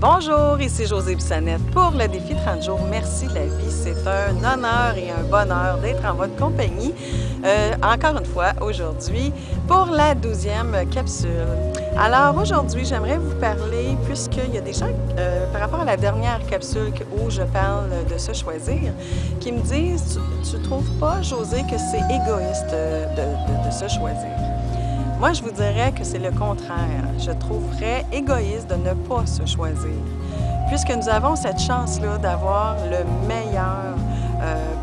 Bonjour, ici Josée Bissonnette pour le défi 30 jours. Merci la vie, c'est un honneur et un bonheur d'être en votre compagnie. Encore une fois, aujourd'hui, pour la 12e capsule. Alors aujourd'hui, j'aimerais vous parler, puisqu'il y a des gens, par rapport à la dernière capsule où je parle de se choisir, qui me disent « Tu trouves pas, Josée, que c'est égoïste de se choisir? » Moi, je vous dirais que c'est le contraire. Je trouverais égoïste de ne pas se choisir, puisque nous avons cette chance-là d'avoir le meilleur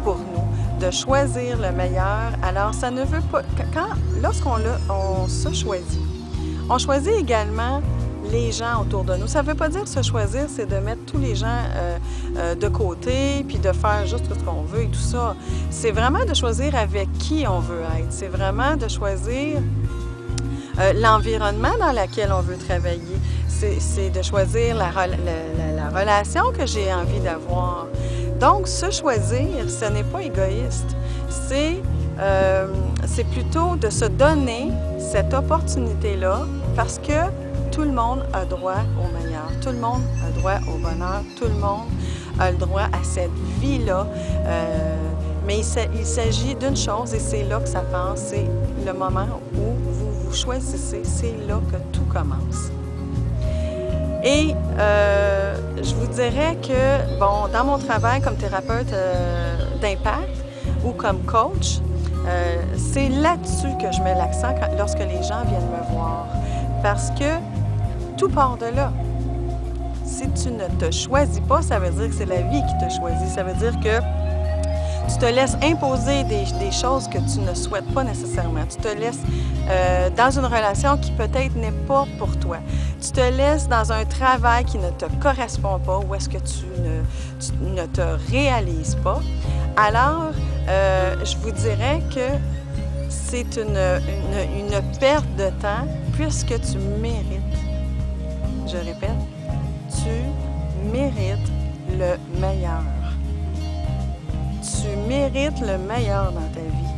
pour nous, de choisir le meilleur. Alors, ça ne veut pas... Lorsqu'on se choisit, on choisit également les gens autour de nous. Ça ne veut pas dire se choisir, c'est de mettre tous les gens de côté, puis de faire juste ce qu'on veut et tout ça. C'est vraiment de choisir avec qui on veut être. C'est vraiment de choisir l'environnement dans lequel on veut travailler. C'est de choisir la relation que j'ai envie d'avoir. Donc, se choisir, ce n'est pas égoïste. C'est plutôt de se donner cette opportunité-là parce que tout le monde a droit au meilleur. Tout le monde a droit au bonheur. Tout le monde a le droit à cette vie-là. Mais il s'agit d'une chose, et c'est là que ça passe, c'est le moment où vous choisissez, c'est là que tout commence. Et je vous dirais que, bon, dans mon travail comme thérapeute d'impact ou comme coach, c'est là-dessus que je mets l'accent lorsque les gens viennent me voir. Parce que tout part de là. Si tu ne te choisis pas, ça veut dire que c'est la vie qui te choisit. Ça veut dire que tu te laisses imposer des choses que tu ne souhaites pas nécessairement. Tu te laisses dans une relation qui peut-être n'est pas pour toi. Tu te laisses dans un travail qui ne te correspond pas ou est-ce que tu ne te réalises pas. Alors, je vous dirais que c'est une perte de temps puisque tu mérites, je répète, tu mérites le meilleur. Tu mérites le meilleur dans ta vie.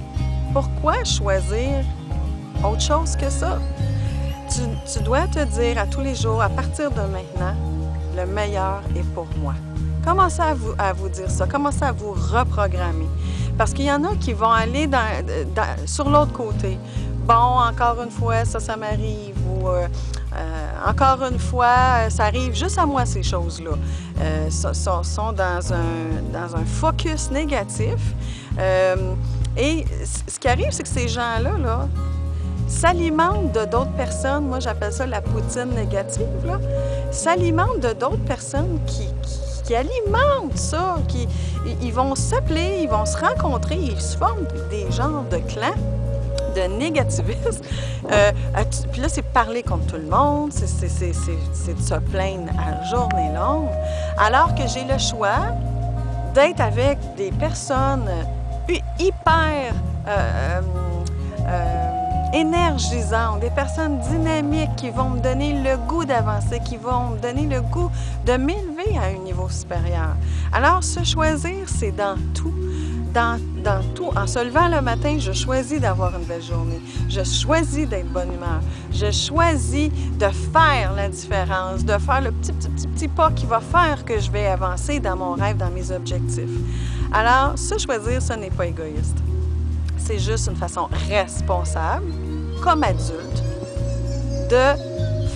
Pourquoi choisir autre chose que ça? Tu dois te dire à tous les jours, à partir de maintenant, le meilleur est pour moi. Commencez à vous dire ça. Commencez à vous reprogrammer. Parce qu'il y en a qui vont aller sur l'autre côté. Bon, encore une fois, ça m'arrive. Ou encore une fois, ça arrive juste à moi, ces choses-là. Sont dans un focus négatif. Et ce qui arrive, c'est que ces gens-là, s'alimentent de d'autres personnes. Moi, j'appelle ça la poutine négative. S'alimentent de d'autres personnes qui alimentent ça. Ils vont s'appeler, ils vont se rencontrer, ils se forment des genres de clans de négativisme. Puis là, c'est parler contre tout le monde, c'est de se plaindre à journée longue, alors que j'ai le choix d'être avec des personnes hyper énergisantes, des personnes dynamiques qui vont me donner le goût d'avancer, qui vont me donner le goût de m'élever à un niveau supérieur. Alors, se choisir, c'est dans tout. Dans tout. En se levant le matin, je choisis d'avoir une belle journée. Je choisis d'être de bonne humeur. Je choisis de faire la différence, de faire le petit pas qui va faire que je vais avancer dans mon rêve, dans mes objectifs. Alors, se choisir, ce n'est pas égoïste. C'est juste une façon responsable, comme adulte, de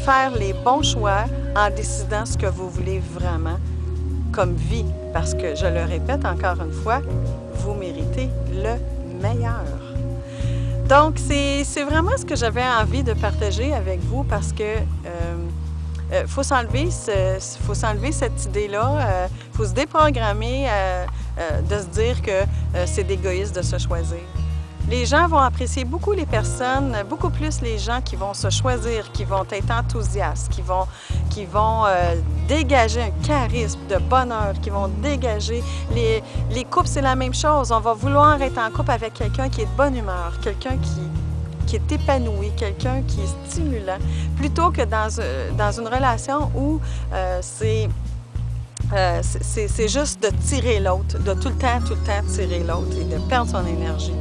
faire les bons choix en décidant ce que vous voulez vraiment comme vie. Parce que, je le répète encore une fois, vous méritez le meilleur. Donc, c'est vraiment ce que j'avais envie de partager avec vous parce que faut s'enlever cette idée-là, faut se déprogrammer de se dire que c'est d'égoïste de se choisir. Les gens vont apprécier beaucoup les personnes, beaucoup plus les gens qui vont se choisir, qui vont être enthousiastes, qui vont dégager un charisme de bonheur, qui vont dégager... Les couples, c'est la même chose. On va vouloir être en couple avec quelqu'un qui est de bonne humeur, quelqu'un qui est épanoui, quelqu'un qui est stimulant, plutôt que dans une relation où c'est juste de tirer l'autre, de tout le temps tirer l'autre et de perdre son énergie.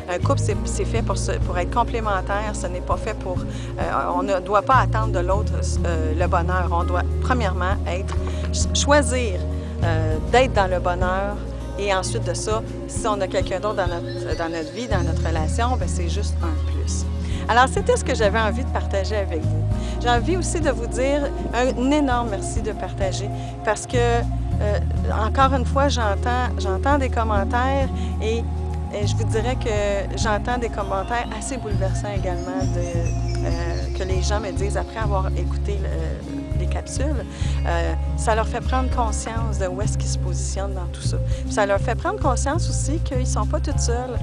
Un couple, c'est fait pour être complémentaire, ce n'est pas fait pour... on ne doit pas attendre de l'autre le bonheur. On doit, premièrement, choisir d'être dans le bonheur. Et ensuite de ça, si on a quelqu'un d'autre dans notre vie, dans notre relation, bien, c'est juste un plus. Alors, c'était ce que j'avais envie de partager avec vous. J'ai envie aussi de vous dire un énorme merci de partager parce que, encore une fois, j'entends des commentaires et je vous dirais que j'entends des commentaires assez bouleversants également que les gens me disent après avoir écouté les capsules. Ça leur fait prendre conscience de où est-ce qu'ils se positionnent dans tout ça. Puis ça leur fait prendre conscience aussi qu'ils ne sont pas toutes seuls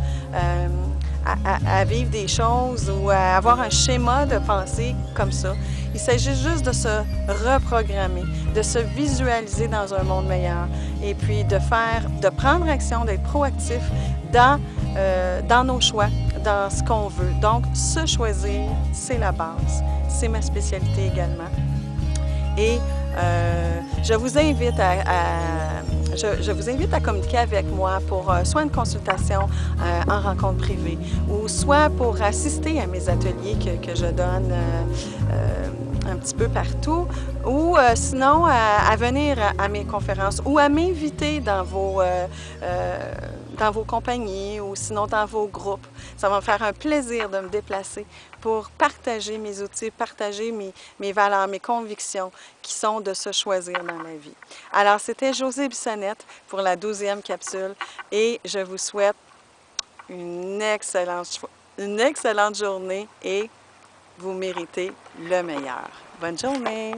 à vivre des choses ou à avoir un schéma de pensée comme ça. Il s'agit juste de se reprogrammer, de se visualiser dans un monde meilleur et puis de prendre action, d'être proactif dans nos choix, dans ce qu'on veut. Donc, se choisir, c'est la base. C'est ma spécialité également. Et je vous invite à communiquer avec moi pour soit une consultation en rencontre privée ou soit pour assister à mes ateliers que je donne un petit peu partout ou sinon à venir à mes conférences ou à m'inviter dans vos compagnies ou sinon dans vos groupes. Ça va me faire un plaisir de me déplacer pour partager mes outils, partager mes valeurs, mes convictions qui sont de se choisir dans la vie. Alors, c'était Josée Bissonnette pour la 12e capsule et je vous souhaite une excellente journée et vous méritez le meilleur. Bonne journée!